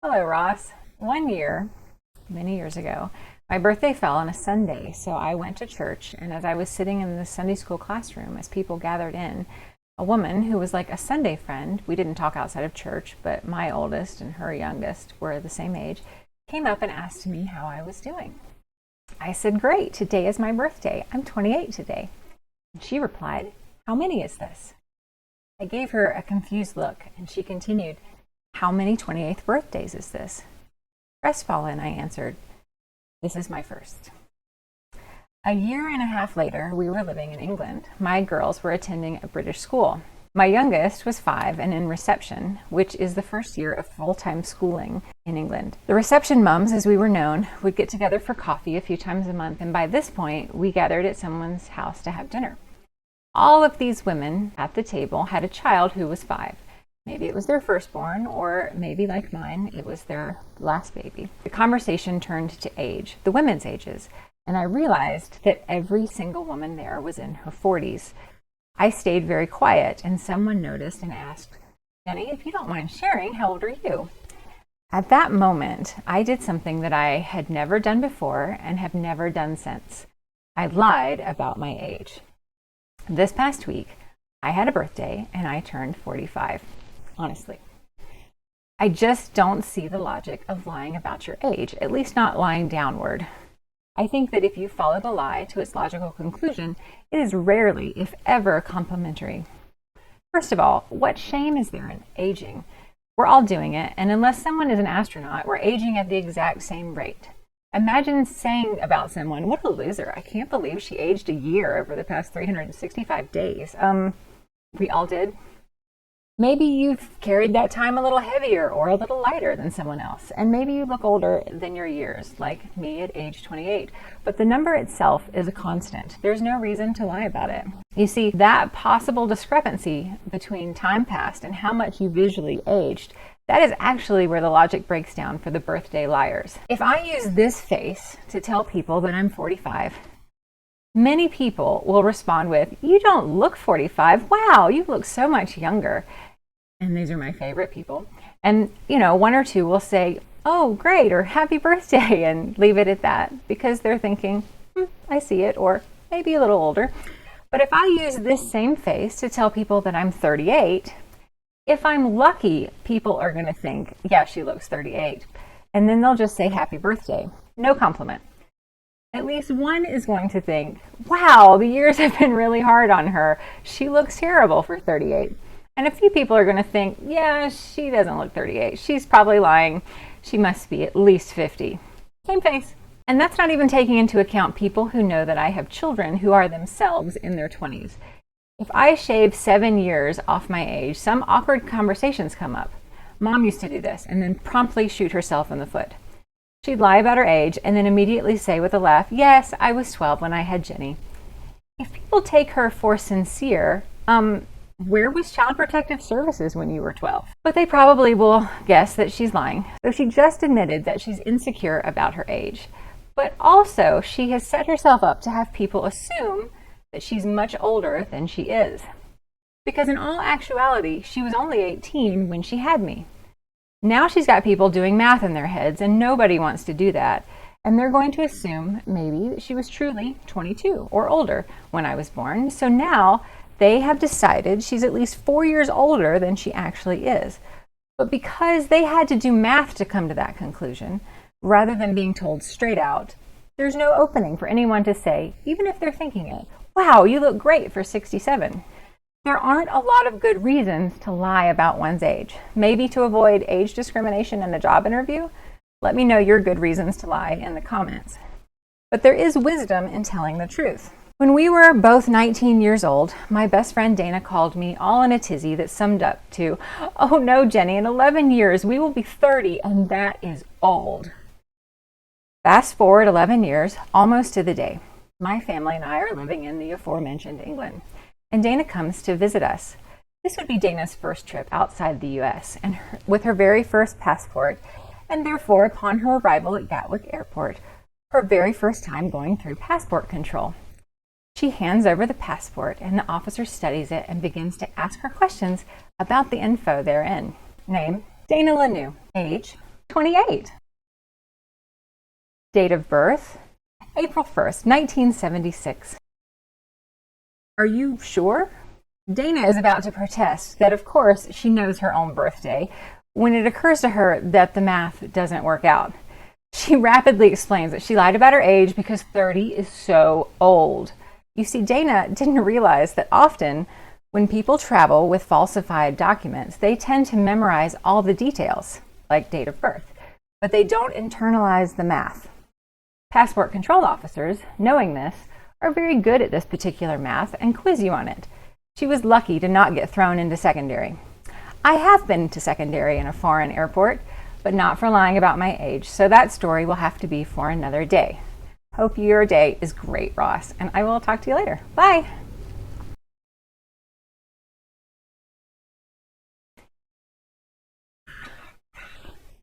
Hello, Ross. One year, many years ago, my birthday fell on a Sunday, so I went to church. And as I was sitting in the Sunday school classroom, as people gathered in, a woman who was like a Sunday friend, we didn't talk outside of church, but my oldest and her youngest were the same age, came up and asked me how I was doing. I said, "Great, today is my birthday. I'm 28 today." And she replied, "How many is this?" I gave her a confused look, and she continued, "How many 28th birthdays is this?" Crestfallen, I answered, "This is my first." A year and a half later, we were living in England. My girls were attending a British school. My youngest was 5 and in reception, which is the first year of full-time schooling in England. The reception mums, as we were known, would get together for coffee a few times a month, and by this point, we gathered at someone's house to have dinner. All of these women at the table had a child who was 5. Maybe it was their firstborn, or maybe, like mine, it was their last baby. The conversation turned to age, the women's ages, and I realized that every single woman there was in her 40s. I stayed very quiet, and someone noticed and asked, "Jenny, if you don't mind sharing, how old are you?" At that moment, I did something that I had never done before and have never done since. I lied about my age. This past week, I had a birthday and I turned 45. Honestly, I just don't see the logic of lying about your age, at least not lying downward. I think that if you follow the lie to its logical conclusion, it is rarely, if ever, complimentary. First of all, what shame is there in aging? We're all doing it, and unless someone is an astronaut, we're aging at the exact same rate. Imagine saying about someone, "What a loser. I can't believe she aged a year over the past 365 days. We all did. Maybe you've carried that time a little heavier or a little lighter than someone else, and maybe you look older than your years, like me at age 28. But the number itself is a constant. There's no reason to lie about it. You see, that possible discrepancy between time passed and how much you visually aged, that is actually where the logic breaks down for the birthday liars. If I use this face to tell people that I'm 45, many people will respond with, "You don't look 45. Wow, you look so much younger." And these are my favorite people. And, one or two will say, "Oh, great," or "Happy birthday," and leave it at that because they're thinking, I see it, or maybe a little older. But if I use this same face to tell people that I'm 38, if I'm lucky, people are going to think, "Yeah, she looks 38." And then they'll just say "Happy birthday." No compliment. At least one is going to think, "Wow, the years have been really hard on her. She looks terrible for 38." And a few people are going to think, "Yeah, she doesn't look 38. She's probably lying. She must be at least 50. Same face. And that's not even taking into account people who know that I have children who are themselves in their 20s. If I shave 7 years off my age, some awkward conversations come up. Mom used to do this and then promptly shoot herself in the foot. She'd lie about her age and then immediately say with a laugh, "Yes, I was 12 when I had Jenny." If people take her for sincere, where was Child Protective Services when you were 12? But they probably will guess that she's lying. So she just admitted that she's insecure about her age. But also, she has set herself up to have people assume that she's much older than she is. Because in all actuality, she was only 18 when she had me. Now she's got people doing math in their heads, and nobody wants to do that. And they're going to assume maybe that she was truly 22 or older when I was born. So now they have decided she's at least 4 years older than she actually is. But because they had to do math to come to that conclusion, rather than being told straight out, there's no opening for anyone to say, even if they're thinking it, "Wow, you look great for 67. There aren't a lot of good reasons to lie about one's age. Maybe to avoid age discrimination in a job interview? Let me know your good reasons to lie in the comments. But there is wisdom in telling the truth. When we were both 19 years old, my best friend Dana called me all in a tizzy that summed up to, "Oh no, Jenny, in 11 years we will be 30, and that is old." Fast forward 11 years, almost to the day. My family and I are living in the aforementioned England, and Dana comes to visit us. This would be Dana's first trip outside the US, and with her very first passport, and therefore upon her arrival at Gatwick Airport, her very first time going through passport control. She hands over the passport and the officer studies it and begins to ask her questions about the info therein. Name, Dana Lanou. Age, 28. Date of birth, April 1st, 1976. Are you sure? Dana is about to protest that, of course, she knows her own birthday when it occurs to her that the math doesn't work out. She rapidly explains that she lied about her age because 30 is so old. You see, Dana didn't realize that often when people travel with falsified documents, they tend to memorize all the details, like date of birth, but they don't internalize the math. Passport control officers, knowing this, are very good at this particular math and quiz you on it. She was lucky to not get thrown into secondary. I have been to secondary in a foreign airport, but not for lying about my age, so that story will have to be for another day. Hope your day is great, Ross, and I will talk to you later. Bye!